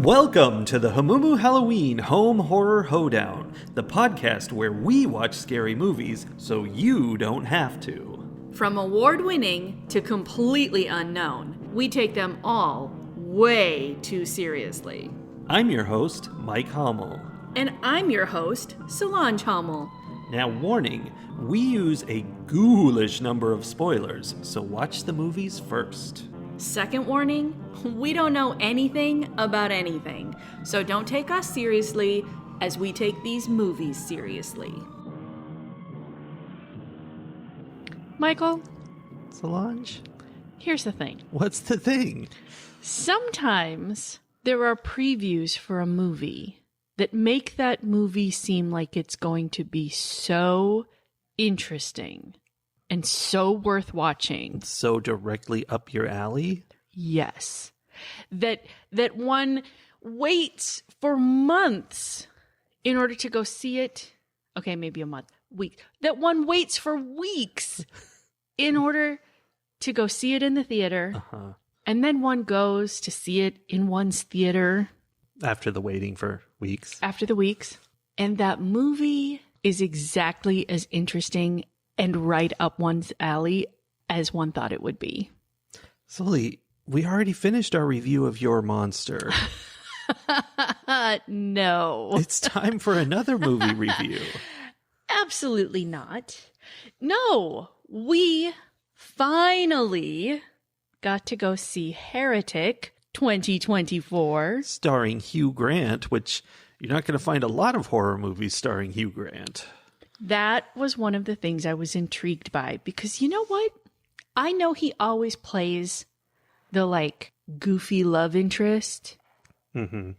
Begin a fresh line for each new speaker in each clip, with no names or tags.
Welcome to the Hamumu Halloween Home Horror Hoedown, the podcast where we watch scary movies so you don't have to.
From award-winning to completely unknown, we take them all way too seriously.
I'm your host, Mike Hummel.
And I'm your host, Solange Hummel.
Now, warning, we use a ghoulish number of spoilers, so watch the movies first.
Second warning, we don't know anything about anything, so don't take us seriously as we take these movies seriously. Michael?
Solange?
Here's the thing.
What's the thing?
Sometimes there are previews for a movie that make that movie seem like it's going to be so interesting and so worth watching.
So directly up your alley?
Yes. That one waits for months in order to go see it. Okay, maybe a month. Week. That one waits for weeks in order to go see it in the theater.
Uh-huh.
And then one goes to see it in one's theater.
After the waiting for weeks.
After the weeks. And that movie is exactly as interesting and right up one's alley as one thought it would be.
Sully, we already finished our review of Your Monster.
No.
It's time for another movie review.
Absolutely not. No, we finally got to go see Heretic 2024.
Starring Hugh Grant, which you're not going to find a lot of horror movies starring Hugh Grant.
That was one of the things I was intrigued by because you know what? I know he always plays the goofy love interest.
Mm-hmm.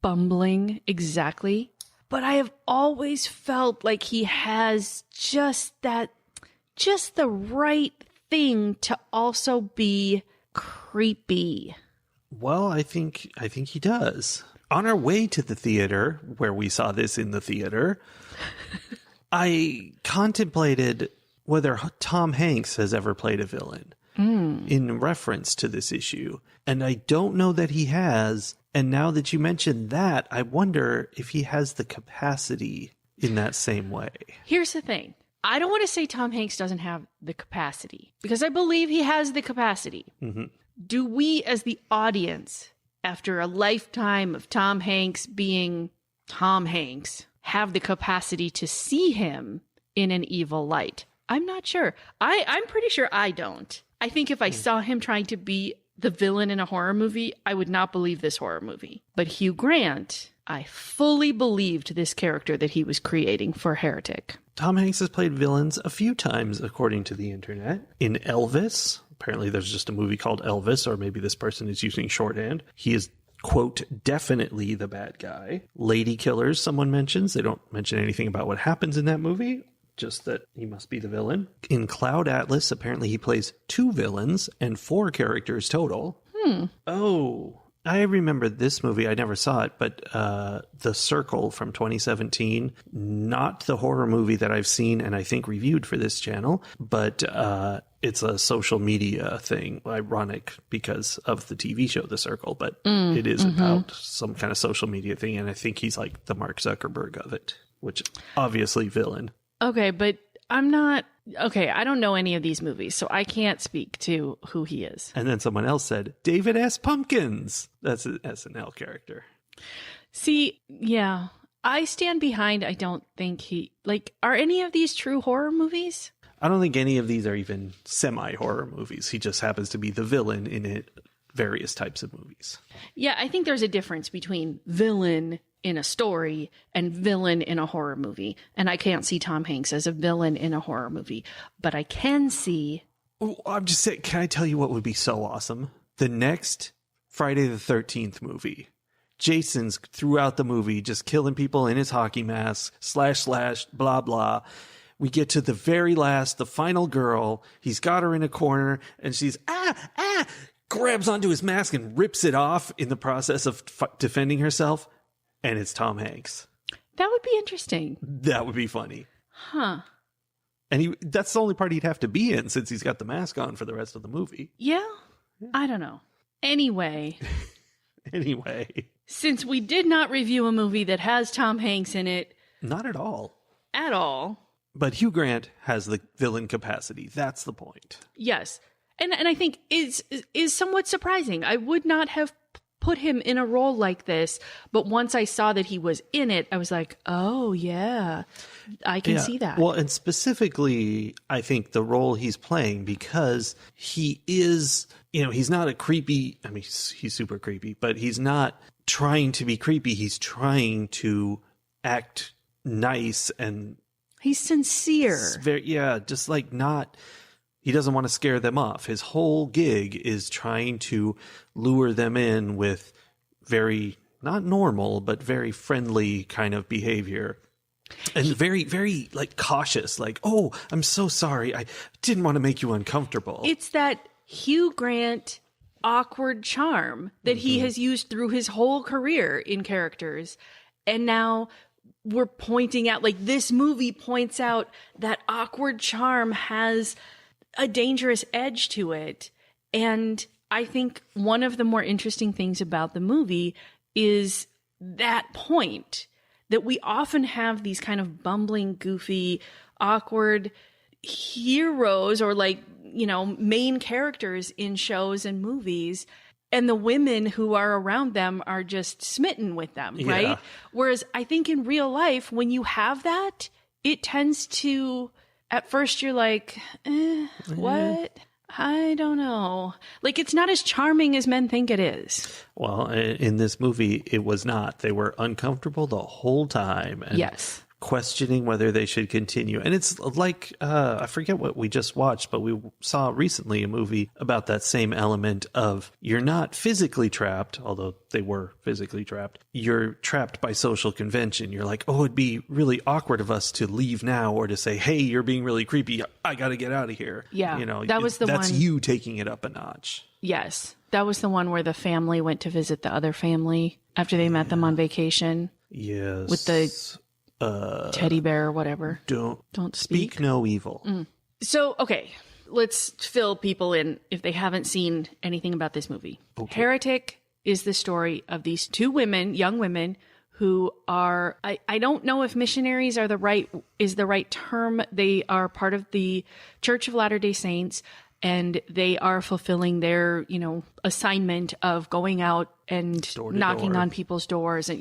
Bumbling, exactly. But I have always felt like he has just the right thing to also be creepy.
Well, I think he does. On our way to the theater, where we saw this in the theater, I contemplated whether Tom Hanks has ever played a villain in reference to this issue. And I don't know that he has. And now that you mentioned that, I wonder if he has the capacity in that same way.
Here's the thing. I don't want to say Tom Hanks doesn't have the capacity, because I believe he has the capacity.
Mm-hmm.
Do we, as the audience, after a lifetime of Tom Hanks being Tom Hanks, have the capacity to see him in an evil light? I'm not sure. I'm pretty sure I don't. I think if I saw him trying to be the villain in a horror movie, I would not believe this horror movie. But Hugh Grant, I fully believed this character that he was creating for Heretic.
Tom Hanks has played villains a few times, according to the internet. In Elvis, apparently there's just a movie called Elvis, or maybe this person is using shorthand. He is, quote, definitely the bad guy. Lady Killers, someone mentions. They don't mention anything about what happens in that movie, just that he must be the villain. In Cloud Atlas, apparently he plays 2 villains and 4 characters total. Oh, I remember this movie. I never saw it, but The Circle from 2017. Not the horror movie that I've seen and I think reviewed for this channel, but it's a social media thing. Ironic because of the TV show The Circle, but it is about some kind of social media thing, and I think he's like the Mark Zuckerberg of it, which obviously villain.
Okay, but I'm not... Okay, I don't know any of these movies, so I can't speak to who he is.
And then someone else said, David S. Pumpkins. That's an SNL character.
See, yeah, I stand behind, I don't think he... are any of these true horror movies?
I don't think any of these are even semi-horror movies. He just happens to be the villain in various types of movies.
Yeah, I think there's a difference between villain in a story and villain in a horror movie. And I can't see Tom Hanks as a villain in a horror movie. But I can see...
Oh, I'm just saying, can I tell you what would be so awesome? The next Friday the 13th movie. Jason's throughout the movie just killing people in his hockey mask, // blah, blah. We get to the very last, the final girl. He's got her in a corner and she's, grabs onto his mask and rips it off in the process of defending herself. And it's Tom Hanks.
That would be interesting.
That would be funny.
Huh.
And that's the only part he'd have to be in since he's got the mask on for the rest of the movie.
Yeah? I don't know. Anyway,
Anyway.
Since we did not review a movie that has Tom Hanks in it
Not at all.
at all.
But Hugh Grant has the villain capacity. That's the point.
Yes. And I think is somewhat surprising. I would not have put him in a role like this, but once I saw that he was in it, I was like, oh yeah, I can see that.
Well, and specifically, I think the role he's playing, because he is, he's not a creepy, I mean, he's super creepy, but he's not trying to be creepy. He's trying to act nice and
he's sincere.
Just like not, he doesn't want to scare them off. His whole gig is trying to lure them in with very, not normal, but very friendly kind of behavior. And very, very like cautious, like, oh, I'm so sorry. I didn't want to make you uncomfortable.
It's that Hugh Grant awkward charm that he has used through his whole career in characters. And now we're pointing out, like, this movie points out that awkward charm has a dangerous edge to it. And I think one of the more interesting things about the movie is that point that we often have these kind of bumbling, goofy, awkward heroes or main characters in shows and movies. And the women who are around them are just smitten with them, right?
Yeah.
Whereas I think in real life, when you have that, it tends to, at first you're like, what? I don't know. Like, it's not as charming as men think it is.
Well, in this movie, it was not. They were uncomfortable the whole time. And
Yes.
questioning whether they should continue. And it's like, I forget what we just watched, but we saw recently a movie about that same element of you're not physically trapped, although they were physically trapped. You're trapped by social convention. You're like, oh, it'd be really awkward of us to leave now or to say, hey, you're being really creepy. I got to get out of here.
Yeah, that was the
that's
one.
you taking it up a notch.
Yes. That was the one where the family went to visit the other family after they met them on vacation.
Yes.
With the teddy bear or whatever. Don't speak.
No evil.
So, okay, let's fill people in if they haven't seen anything about this movie. Okay. Heretic is the story of these two women, young women, who are, I don't know if missionaries are the right term. They are part of the Church of Latter-day Saints, and they are fulfilling their, assignment of going out and knocking on people's doors. And,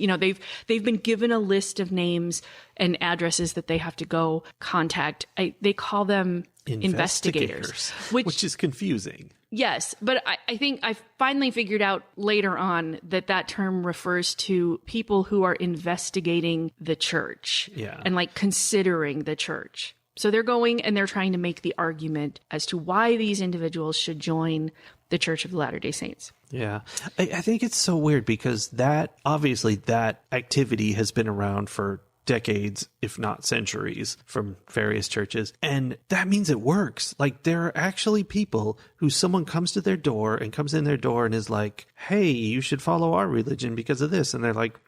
they've been given a list of names and addresses that they have to go contact. They call them investigators, which
is confusing.
Yes. But I think I finally figured out later on that term refers to people who are investigating the church and considering the church. So they're going and they're trying to make the argument as to why these individuals should join the Church of the Latter-day Saints.
Yeah. I think it's so weird because that activity has been around for decades, if not centuries, from various churches. And that means it works. Like, there are actually people who someone comes in their door and is like, hey, you should follow our religion because of this. And they're like,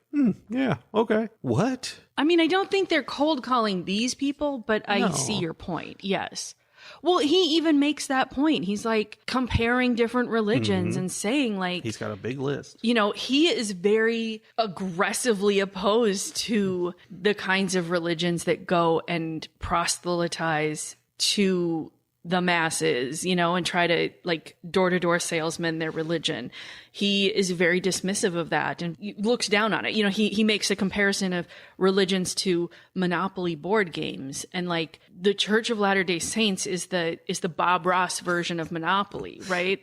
yeah, okay. What?
I mean, I don't think they're cold calling these people, but I see your point. Yes. Well, he even makes that point. He's like comparing different religions and saying
he's got a big list.
He is very aggressively opposed to the kinds of religions that go and proselytize to the masses, and try to door-to-door salesman their religion. He is very dismissive of that and looks down on it. He makes a comparison of religions to Monopoly board games, and the Church of Latter-day Saints is the Bob Ross version of Monopoly, right?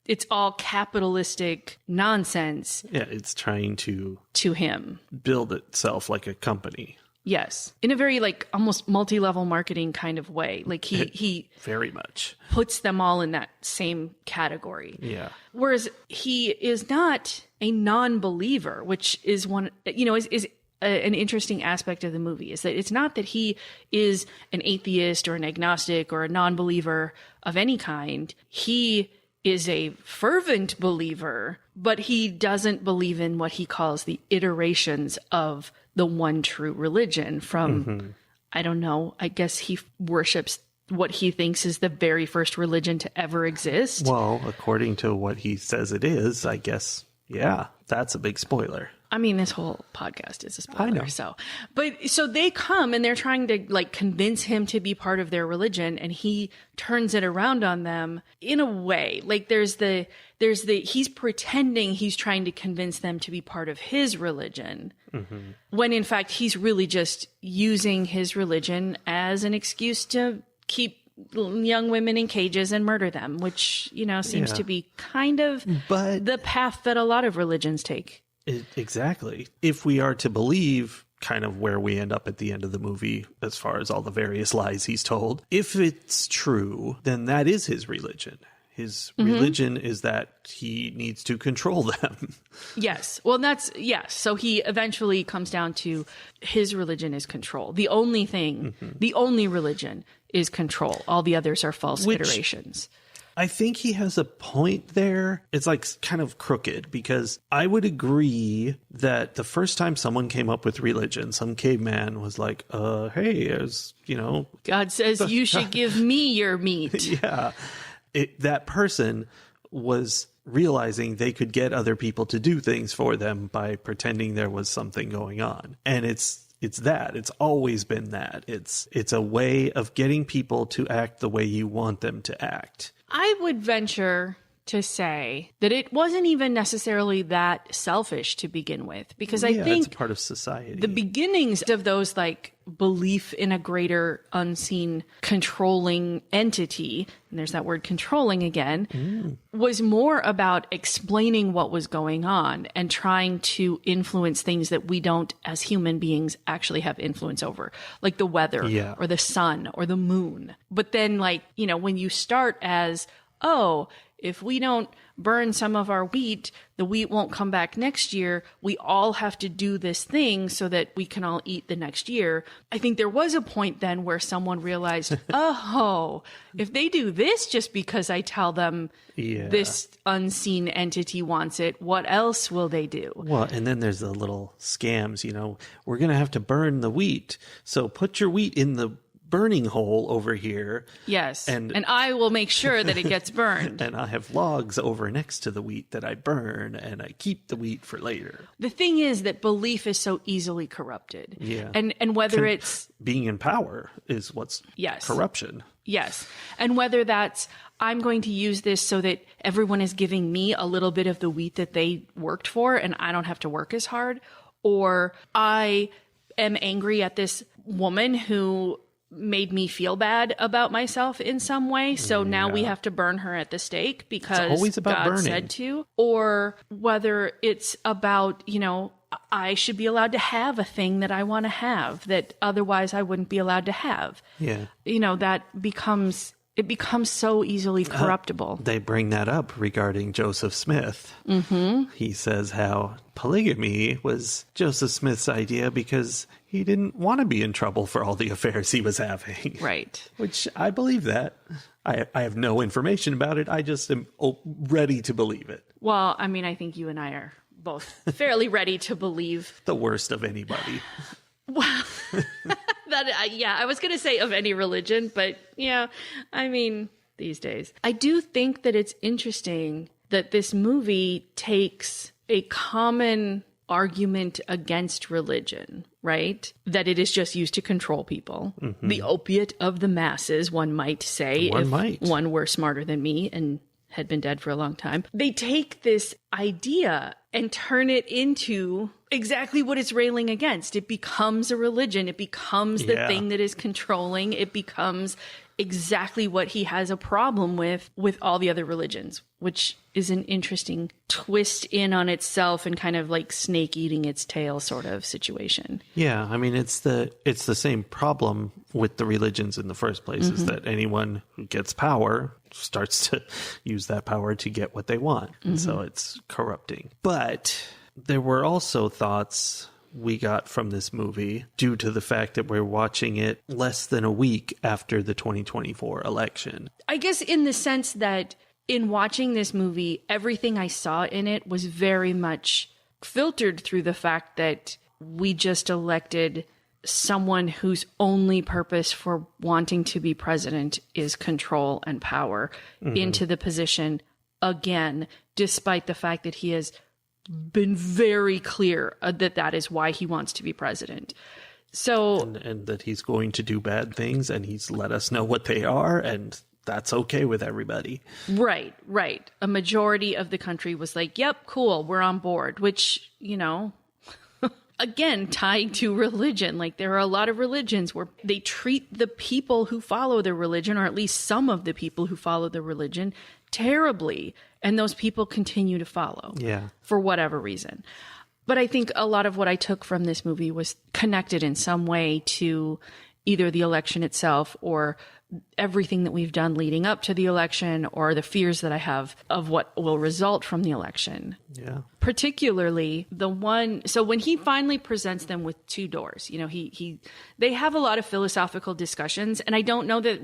It's all capitalistic nonsense.
Yeah, it's trying to
him
build itself like a company.
Yes. In a very almost multi-level marketing kind of way. He
very much
puts them all in that same category.
Yeah.
Whereas he is not a non-believer, which is one, is an interesting aspect of the movie, is that it's not that he is an atheist or an agnostic or a non-believer of any kind. He is a fervent believer, but he doesn't believe in what he calls the iterations of the one true religion from, I don't know, I guess he worships what he thinks is the very first religion to ever exist.
Well, according to what he says it is, I guess Yeah, that's a big spoiler.
I mean, this whole podcast is a spoiler.
I know.
So they come and they're trying to like convince him to be part of their religion, and he turns it around on them in a way. Like there's he's pretending he's trying to convince them to be part of his religion, when in fact he's really just using his religion as an excuse to keep young women in cages and murder them, which, seems to be kind of the path that a lot of religions take.
Exactly. If we are to believe kind of where we end up at the end of the movie, as far as all the various lies he's told, if it's true, then that is his religion. His religion is that he needs to control them.
Yes. Well, yes. So he eventually comes down to his religion is control. The only thing, the only religion is control. All the others are false iterations.
I think he has a point there. It's like kind of crooked, because I would agree that the first time someone came up with religion, some caveman was like, hey,
God says you should give me your meat.
Yeah. That person was realizing they could get other people to do things for them by pretending there was something going on. And it's always been that. It's a way of getting people to act the way you want them to act.
I would venture to say that it wasn't even necessarily that selfish to begin with, because I think
it's part of society.
The beginnings of those like belief in a greater unseen controlling entity, and there's that word controlling again, was more about explaining what was going on and trying to influence things that we don't as human beings actually have influence over, like the weather or the sun or the moon. But then when you start as, if we don't burn some of our wheat, the wheat won't come back next year. We all have to do this thing so that we can all eat the next year. I think there was a point then where someone realized, if they do this just because I tell them this unseen entity wants it, what else will they do?
Well, and then there's the little scams, we're going to have to burn the wheat. So put your wheat in the burning hole over here.
Yes. And I will make sure that it gets burned.
And I have logs over next to the wheat that I burn, and I keep the wheat for later.
The thing is that belief is so easily corrupted. Yeah. And whether it's
being in power is what's corruption.
Yes. And whether that's, I'm going to use this so that everyone is giving me a little bit of the wheat that they worked for and I don't have to work as hard, or I am angry at this woman who made me feel bad about myself in some way. So now we have to burn her at the stake because
it's always about
God
burning.
Said to. Or whether it's about, I should be allowed to have a thing that I want to have that otherwise I wouldn't be allowed to have.
Yeah.
That becomes so easily corruptible.
They bring that up regarding Joseph Smith. He says how polygamy was Joseph Smith's idea because he didn't want to be in trouble for all the affairs he was having.
Right.
Which I believe that. I have no information about it. I just am ready to believe it.
Well, I mean, I think you and I are both fairly ready to believe.
The worst of anybody.
Well, I was going to say of any religion, but I mean, these days. I do think that it's interesting that this movie takes a common argument against religion, right? That it is just used to control people. The opiate of the masses, one might say, one were smarter than me and had been dead for a long time. They take this idea and turn it into exactly what it's railing against. It becomes a religion. It becomes the thing that is controlling. It becomes exactly what he has a problem with all the other religions, which is an interesting twist in on itself and kind of like snake eating its tail sort of situation.
Yeah, I mean, it's the same problem with the religions in the first place, is that anyone who gets power starts to use that power to get what they want. And so it's corrupting. But there were also thoughts we got from this movie due to the fact that we're watching it less than a week after the 2024 election.
I guess in the sense that in watching this movie, everything I saw in it was very much filtered through the fact that we just elected someone whose only purpose for wanting to be president is control and power into the position again, despite the fact that he has been very clear that is why he wants to be president. So,
and that he's going to do bad things, and he's let us know what they are, and that's okay with everybody.
Right. A majority of the country was like, yep, cool, we're on board, which, again, tied to religion. Like, there are a lot of religions where they treat the people who follow their religion, or at least some of the people who follow the religion, terribly. And those people continue to follow.
Yeah.
For whatever reason. But I think a lot of what I took from this movie was connected in some way to either the election itself or everything that we've done leading up to the election, or the fears that I have of what will result from the election.
Yeah.
Particularly so when he finally presents them with two doors, they have a lot of philosophical discussions, and I don't know that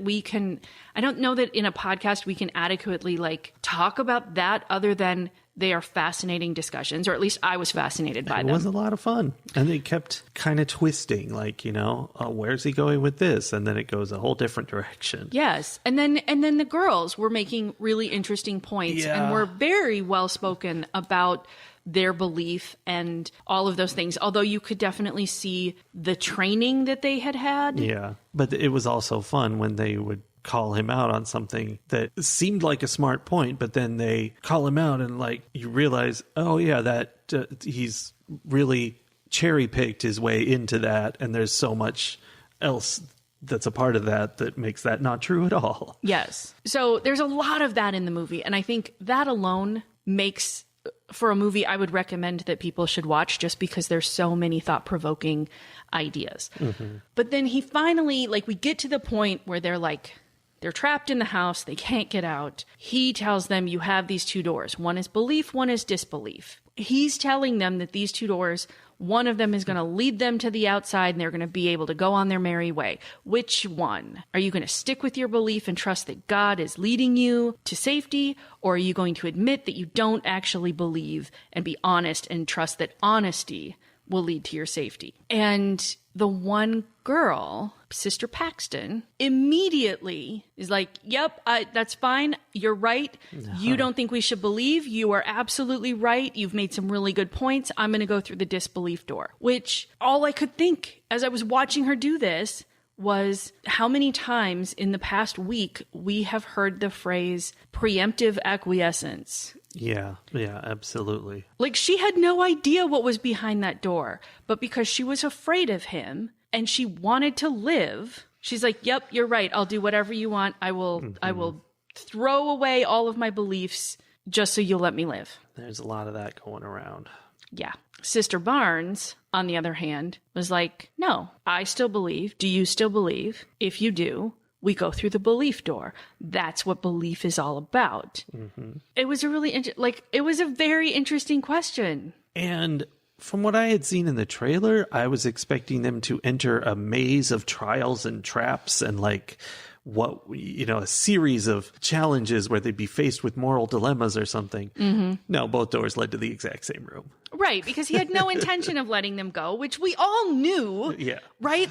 in a podcast we can adequately talk about that, other than they are fascinating discussions, or at least I was fascinated by them.
It was a lot of fun. And they kept kind of twisting, where's he going with this? And then it goes a whole different direction.
Yes. And then the girls were making really interesting points and were very well spoken about their belief and all of those things. Although you could definitely see the training that they had.
Yeah. But it was also fun when they would call him out on something that seemed like a smart point, but then they call him out and you realize, oh yeah, that he's really cherry picked his way into that, and there's so much else that's a part of that makes that not true at all.
Yes. So there's a lot of that in the movie, and I think that alone makes for a movie I would recommend that people should watch, just because there's so many thought-provoking ideas. Mm-hmm. But then he finally, we get to the point where they're trapped in the house. They can't get out. He tells them, you have these two doors. One is belief, one is disbelief. He's telling them that these two doors, one of them is going to lead them to the outside, and they're going to be able to go on their merry way. Which one? Are you going to stick with your belief and trust that God is leading you to safety? Or are you going to admit that you don't actually believe and be honest and trust that honesty will lead to your safety? And the one girl, Sister Paxton, immediately is like, yep, that's fine. You're right. You don't think we should believe. You are absolutely right. You've made some really good points. I'm going to go through the disbelief door. Which all I could think as I was watching her do this was how many times in the past week we have heard the phrase preemptive acquiescence.
Yeah, absolutely.
She had no idea what was behind that door, but because she was afraid of him and she wanted to live, she's like, yep, you're right. I'll do whatever you want. I will throw away all of my beliefs just so you'll let me live.
There's a lot of that going around.
Yeah. Sister Barnes, on the other hand, was like, no, I still believe. Do you still believe? If you do, we go through the belief door. That's what belief is all about. Mm-hmm. It was it was a very interesting question. And
from what I had seen in the trailer, I was expecting them to enter a maze of trials and traps and a series of challenges where they'd be faced with moral dilemmas or something. Mm-hmm. No, both doors led to the exact same room.
Right, because he had no intention of letting them go, which we all knew.
Yeah.
Right?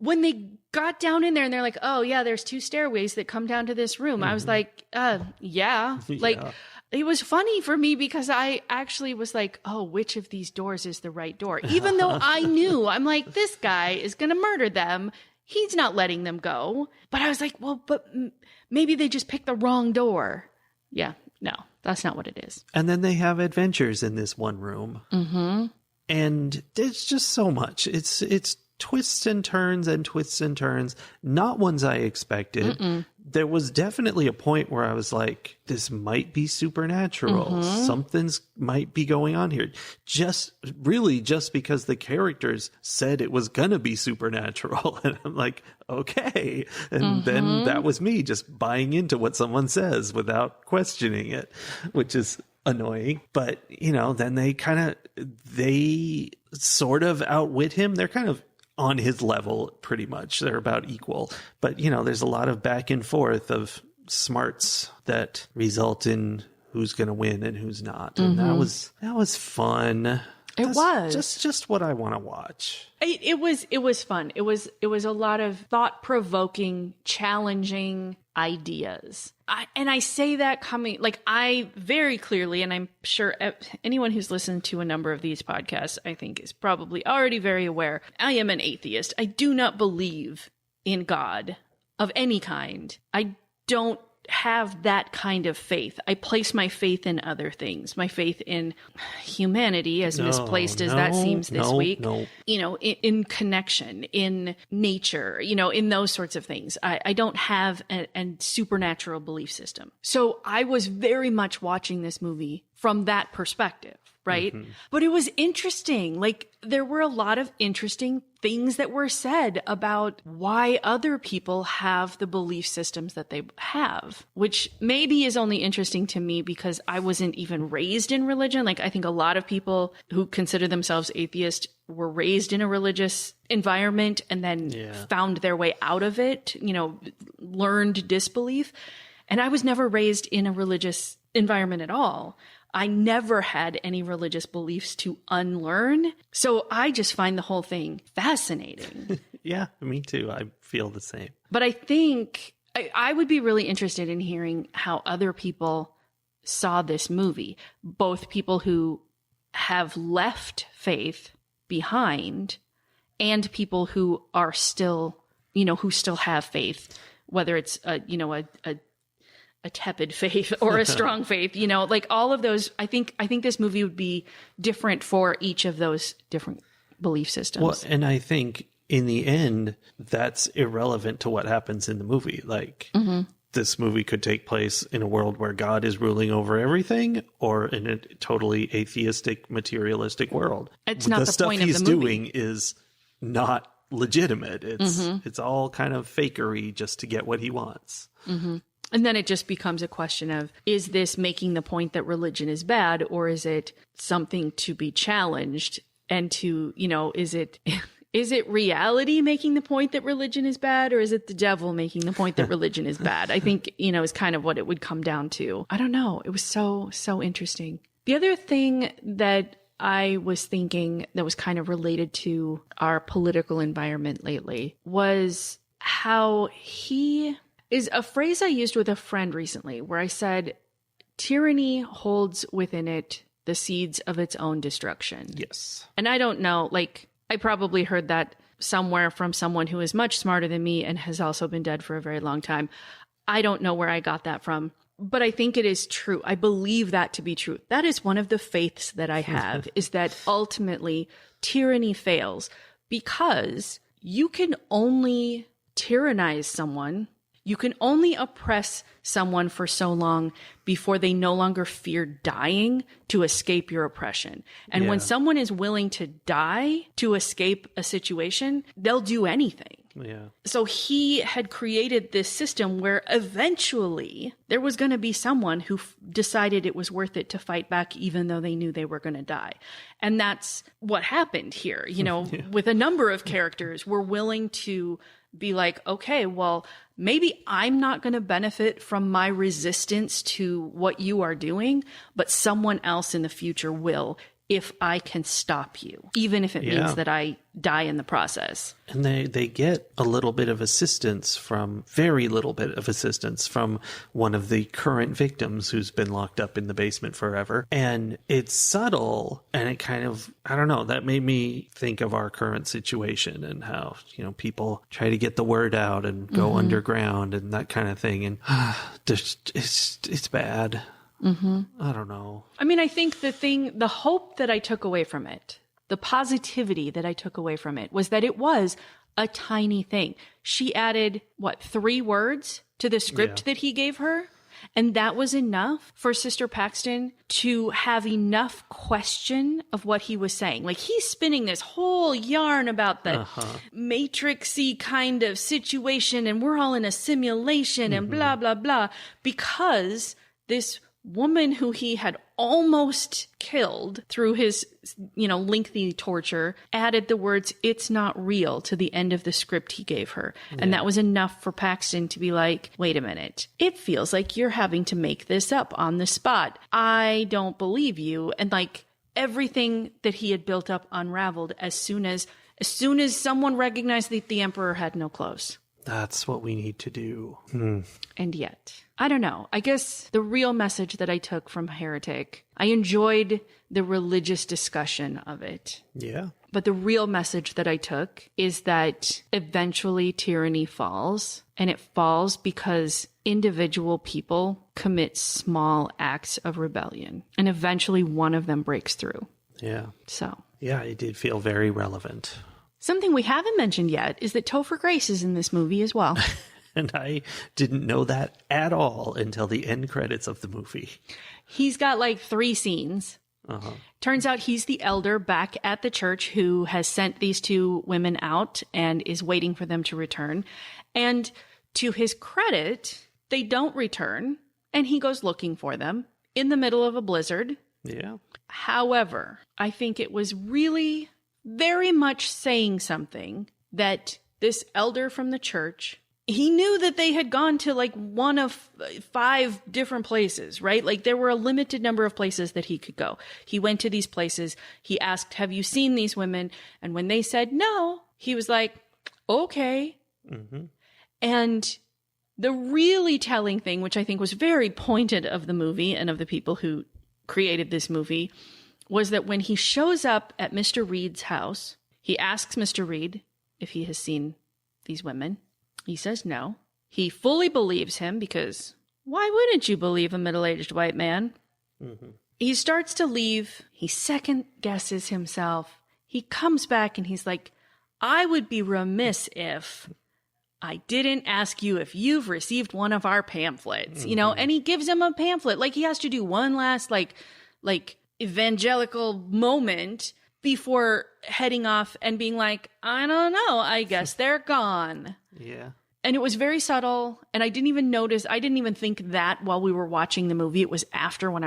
When they got down in there and they're like, oh, yeah, there's two stairways that come down to this room. Mm-hmm. I was like, yeah. It was funny for me because I actually was like, oh, which of these doors is the right door? Even though I knew, I'm like, this guy is going to murder them. He's not letting them go. But I was like, well, but maybe they just picked the wrong door. Yeah, no, that's not what it is.
And then they have adventures in this one room. Mm-hmm. And there's just so much. It's twists and turns, not ones I expected. Mm-mm. There was definitely a point where I was like, this might be supernatural. Mm-hmm. Something's might be going on here. Just because the characters said it was going to be supernatural. And I'm like, okay. And then that was me just buying into what someone says without questioning it, which is annoying. But, then they sort of outwit him. They're kind of on his level, pretty much. They're about equal. But, there's a lot of back and forth of smarts that result in who's going to win and who's not. And that was fun.
Was
just what I want to watch.
It was fun. It was a lot of thought-provoking, challenging ideas. I say that coming, like, I very clearly, and I'm sure anyone who's listened to a number of these podcasts, I think, is probably already very aware, I am an atheist. I do not believe in God of any kind. I don't have that kind of faith. I place my faith in other things. My faith in humanity, as misplaced as that seems this week. You know, in connection, in nature, you know, in those sorts of things. I don't have a supernatural belief system. So I was very much watching this movie from that perspective, right? Mm-hmm. But it was interesting. Like, there were a lot of interesting things that were said about why other people have the belief systems that they have, which maybe is only interesting to me because I wasn't even raised in religion. Like, I think a lot of people who consider themselves atheist were raised in a religious environment and then found their way out of it, you know, learned disbelief. And I was never raised in a religious environment at all. I never had any religious beliefs to unlearn. So I just find the whole thing fascinating.
Yeah, me too. I feel the same.
But I think I would be really interested in hearing how other people saw this movie, both people who have left faith behind and people who are still, you know, who still have faith, whether it's a tepid faith or a strong faith, you know, like all of those. I think this movie would be different for each of those different belief systems.
Well, and I think in the end, that's irrelevant to what happens in the movie. Like, this movie could take place in a world where God is ruling over everything, or in a totally atheistic, materialistic world.
It's not the point of the movie.
The stuff he's doing is not legitimate. It's all kind of fakery just to get what he wants. Mm-hmm.
And then it just becomes a question of, is this making the point that religion is bad, or is it something to be challenged? And to, you know, is it reality making the point that religion is bad, or is it the devil making the point that religion is bad? I think, you know, is kind of what it would come down to. I don't know. It was so interesting. The other thing that I was thinking that was kind of related to our political environment lately was how he is a phrase I used with a friend recently, where I said, tyranny holds within it the seeds of its own destruction.
Yes.
And I don't know, like, I probably heard that somewhere from someone who is much smarter than me and has also been dead for a very long time. I don't know where I got that from, but I think it is true. I believe that to be true. That is one of the faiths that I have, is that ultimately tyranny fails, because you can only tyrannize someone. You can only oppress someone for so long before they no longer fear dying to escape your oppression. And when someone is willing to die to escape a situation, they'll do anything.
Yeah.
So he had created this system where eventually there was going to be someone who decided it was worth it to fight back, even though they knew they were going to die. And that's what happened here. You know, with a number of characters, we're willing to be like, okay, well, maybe I'm not going to benefit from my resistance to what you are doing, but someone else in the future will, if I can stop you, even if it means that I die in the process.
And they get a little bit of assistance very little bit of assistance from one of the current victims who's been locked up in the basement forever. And it's subtle, and it kind of, I don't know, that made me think of our current situation and how, you know, people try to get the word out and go underground and that kind of thing. And it's bad. Mm-hmm. I don't know.
I mean, I think the hope that I took away from it, the positivity that I took away from it, was that it was a tiny thing. She added, 3 words to the script that he gave her? And that was enough for Sister Paxton to have enough question of what he was saying. Like, he's spinning this whole yarn about the matrixy kind of situation, and we're all in a simulation and blah, blah, blah, because this woman who he had almost killed through his, lengthy torture added the words, "It's not real," to the end of the script he gave her. And that was enough for Paxton to be like, wait a minute, it feels like you're having to make this up on the spot. I don't believe you. And like, everything that he had built up unraveled as soon as someone recognized that the emperor had no clothes.
That's what we need to do.
And yet, I don't know. I guess the real message that I took from Heretic, I enjoyed the religious discussion of it.
Yeah.
But the real message that I took is that eventually tyranny falls, and it falls because individual people commit small acts of rebellion, and eventually one of them breaks through.
Yeah.
So,
yeah, it did feel very relevant.
Something we haven't mentioned yet is that Topher Grace is in this movie as well.
And I didn't know that at all until the end credits of the movie.
He's got like 3 scenes. Turns out he's the elder back at the church who has sent these 2 women out and is waiting for them to return. And to his credit, they don't return, and he goes looking for them in the middle of a blizzard.
Yeah.
However, I think it was really very much saying something that this elder from the church, he knew that they had gone to like one of 5 different places, right? Like there were a limited number of places that he could go. He went to these places. He asked, have you seen these women? And when they said no, he was like, okay. And the really telling thing, which I think was very pointed of the movie and of the people who created this movie, was that when he shows up at Mr. Reed's house, he asks Mr. Reed if he has seen these women. He says no. He fully believes him because why wouldn't you believe a middle-aged white man? He starts to leave. He second guesses himself. He comes back and he's like, I would be remiss if I didn't ask you if you've received one of our pamphlets, you know, and he gives him a pamphlet. Like he has to do one last like evangelical moment before heading off and being like, I don't know, I guess they're gone.
Yeah.
And it was very subtle. And I didn't even notice, I didn't even think that while we were watching the movie. It was after when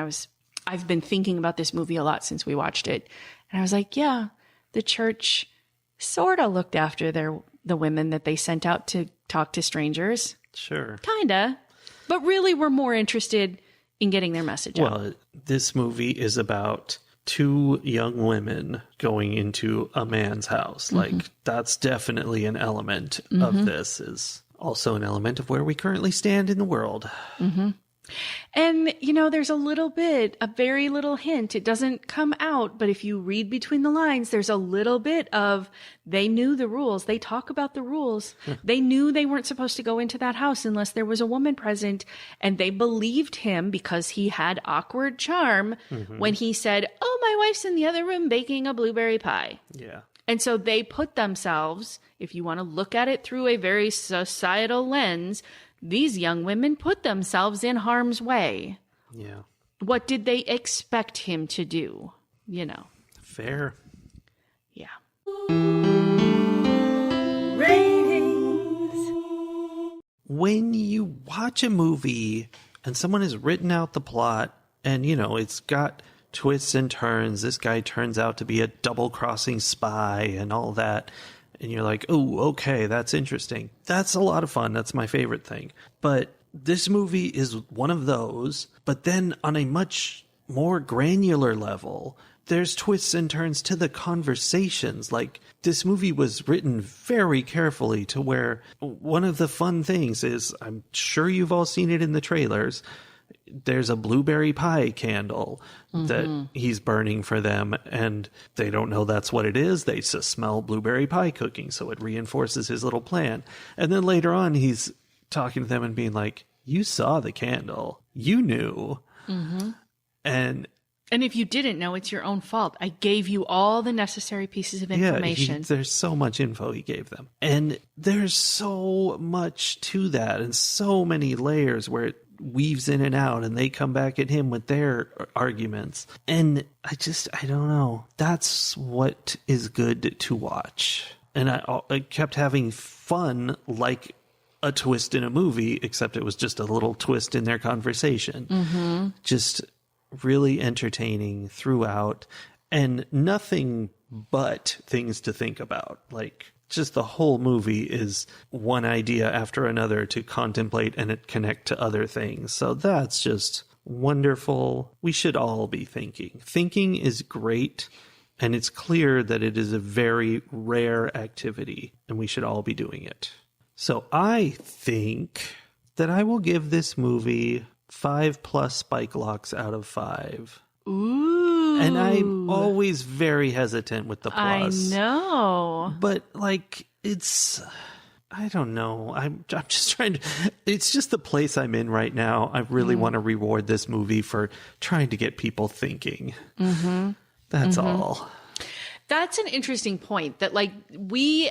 I've been thinking about this movie a lot since we watched it. And I was like, yeah, the church sort of looked after the women that they sent out to talk to strangers.
Sure.
Kinda. But really we're more interested in getting their message out.
Well, this movie is about 2 young women going into a man's house. Like, that's definitely an element of this, is also an element of where we currently stand in the world.
And, you know, there's a very little hint. It doesn't come out, but if you read between the lines, there's a little bit of they knew the rules. They talk about the rules. They knew they weren't supposed to go into that house unless there was a woman present. And they believed him because he had awkward charm when he said, oh, my wife's in the other room baking a blueberry pie.
Yeah.
And so they put themselves, if you want to look at it through a very societal lens, these young women put themselves in harm's way.
Yeah.
What did they expect him to do? You know.
Fair.
Yeah.
Ratings.
When you watch a movie and someone has written out the plot and, you know, it's got twists and turns, this guy turns out to be a double-crossing spy and all that, and you're like, oh, okay, that's interesting. That's a lot of fun. That's my favorite thing. But this movie is one of those, but then on a much more granular level, there's twists and turns to the conversations. Like, this movie was written very carefully to where one of the fun things is, I'm sure you've all seen it in the trailers, there's a blueberry pie candle that he's burning for them, and they don't know that's what it is. They just smell blueberry pie cooking, so it reinforces his little plan. And then later on, he's talking to them and being like, you saw the candle. You knew. And
if you didn't know, it's your own fault. I gave you all the necessary pieces of information.
Yeah, there's so much info he gave them. And there's so much to that and so many layers where it weaves in and out and they come back at him with their arguments. And I don't know. That's what is good to watch. And I kept having fun like a twist in a movie, except it was just a little twist in their conversation. Just really entertaining throughout and nothing but things to think about. Like, just the whole movie is one idea after another to contemplate and it connect to other things. So that's just wonderful. We should all be thinking. Thinking is great, and it's clear that it is a very rare activity, and we should all be doing it. So I think that I will give this movie 5+ spike locks out of 5.
Ooh.
And I'm always very hesitant with the plus.
I know.
But, like, I don't know. I'm just trying to... It's just the place I'm in right now. I really want to reward this movie for trying to get people thinking. Mm-hmm. That's all.
That's an interesting point, that like we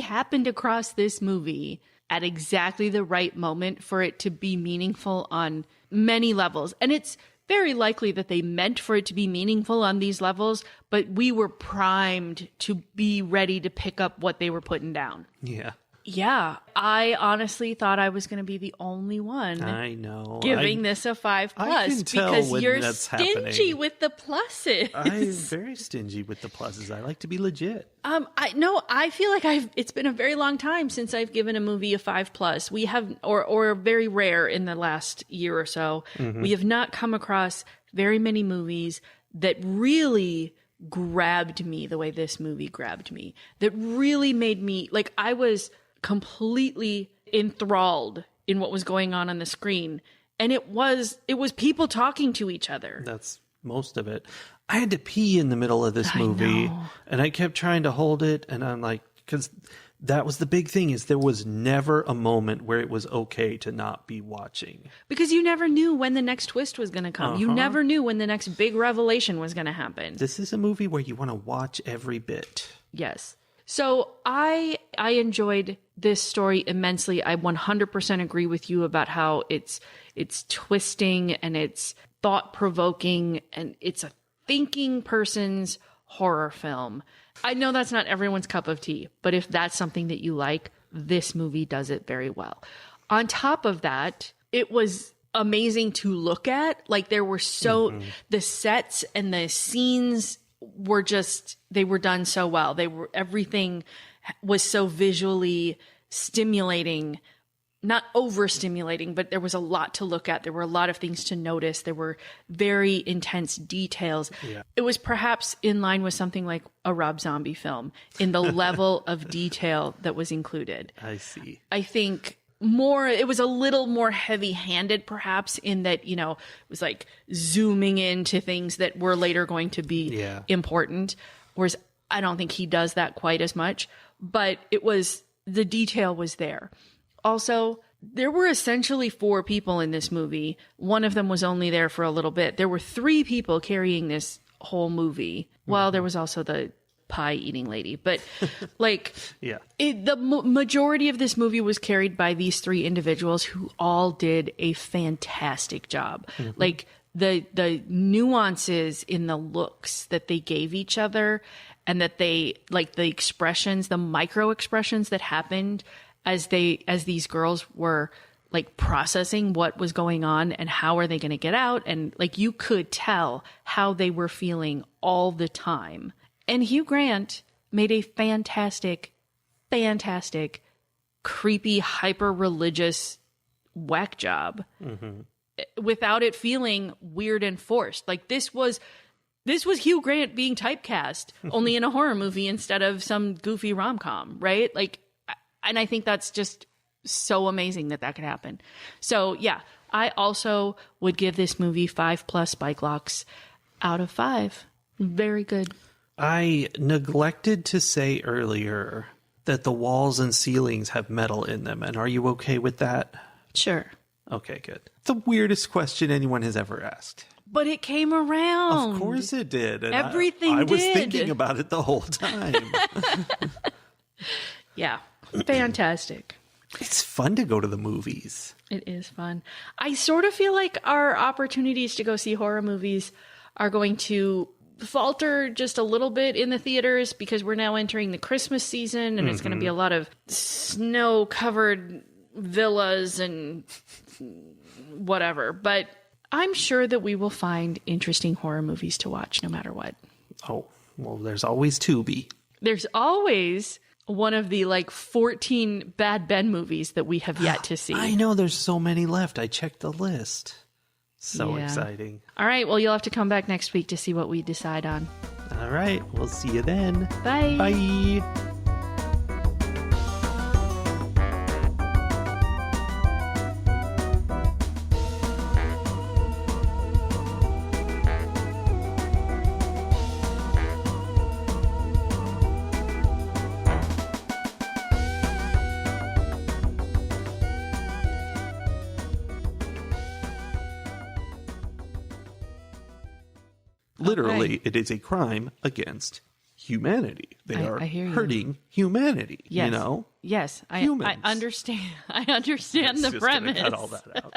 happened across this movie at exactly the right moment for it to be meaningful on many levels. And it's very likely that they meant for it to be meaningful on these levels, but we were primed to be ready to pick up what they were putting down.
Yeah.
Yeah, I honestly thought I was going to be the only one.
I know.
Giving this a 5+
I can tell
because
when
you're
that's
stingy
happening.
with the pluses.
I'm very stingy with the pluses. I like to be legit.
I feel like it's been a very long time since I've given a movie a 5+. We have, or very rare in the last year or so. Mm-hmm. We have not come across very many movies that really grabbed me the way this movie grabbed me. That really made me, like, I was completely enthralled in what was going on the screen. And it was people talking to each other.
That's most of it. I had to pee in the middle of this movie and I kept trying to hold it. And I'm like, because that was the big thing, is there was never a moment where it was okay to not be watching.
Because you never knew when the next twist was going to come. You never knew when the next big revelation was going to happen.
This is a movie where you want to watch every bit.
Yes. So I enjoyed this story immensely. I 100% agree with you about how it's twisting and it's thought-provoking and it's a thinking person's horror film. I know that's not everyone's cup of tea, but if that's something that you like, this movie does it very well. On top of that, it was amazing to look at. Like, there were the sets and the scenes were they were done so well. Everything was so visually stimulating, not overstimulating, but there was a lot to look at. There were a lot of things to notice. There were very intense details. Yeah. It was perhaps in line with something like a Rob Zombie film in the level of detail that was included.
I see.
I think it was a little more heavy-handed perhaps in that, it was like zooming into things that were later going to be important. Whereas I don't think he does that quite as much, but the detail was there. Also, there were essentially 4 people in this movie. One of them was only there for a little bit. There were 3 people carrying this whole movie. Well, there was also the pie eating lady, but like, the majority of this movie was carried by these 3 individuals who all did a fantastic job. Mm-hmm. Like the nuances in the looks that they gave each other, and that they, like, the expressions, the micro expressions that happened as these girls were like processing what was going on and how are they going to get out. And like, you could tell how they were feeling all the time. And Hugh Grant made a fantastic, creepy, hyper-religious whack job without it feeling weird and forced. Like, this was Hugh Grant being typecast, only in a horror movie instead of some goofy rom-com, right? Like, and I think that's just so amazing that could happen. So, yeah, I also would give this movie 5+ spike locks out of 5. Very good.
I neglected to say earlier that the walls and ceilings have metal in them. And are you okay with that?
Sure.
Okay, good. The weirdest question anyone has ever asked.
But it came around.
Of course it did. And
Everything
I
did.
was thinking about it the whole time.
Yeah. Fantastic.
It's fun to go to the movies.
It is fun. I sort of feel like our opportunities to go see horror movies are going to falter just a little bit in the theaters because we're now entering the Christmas season and it's going to be a lot of snow-covered villas and whatever. But I'm sure that we will find interesting horror movies to watch no matter what.
Oh, well, there's always Tubi.
There's always one of the 14 Bad Ben movies that we have yet to see.
I know, there's so many left. I checked the list. So exciting.
All right, well, you'll have to come back next week to see what we decide on.
All right, we'll see you then.
Bye.
Bye. Literally, it is a crime against humanity. They are hurting humanity.
Yes.
You know?
Yes, I
Humans.
understand. I understand the premise.
Cut all that out.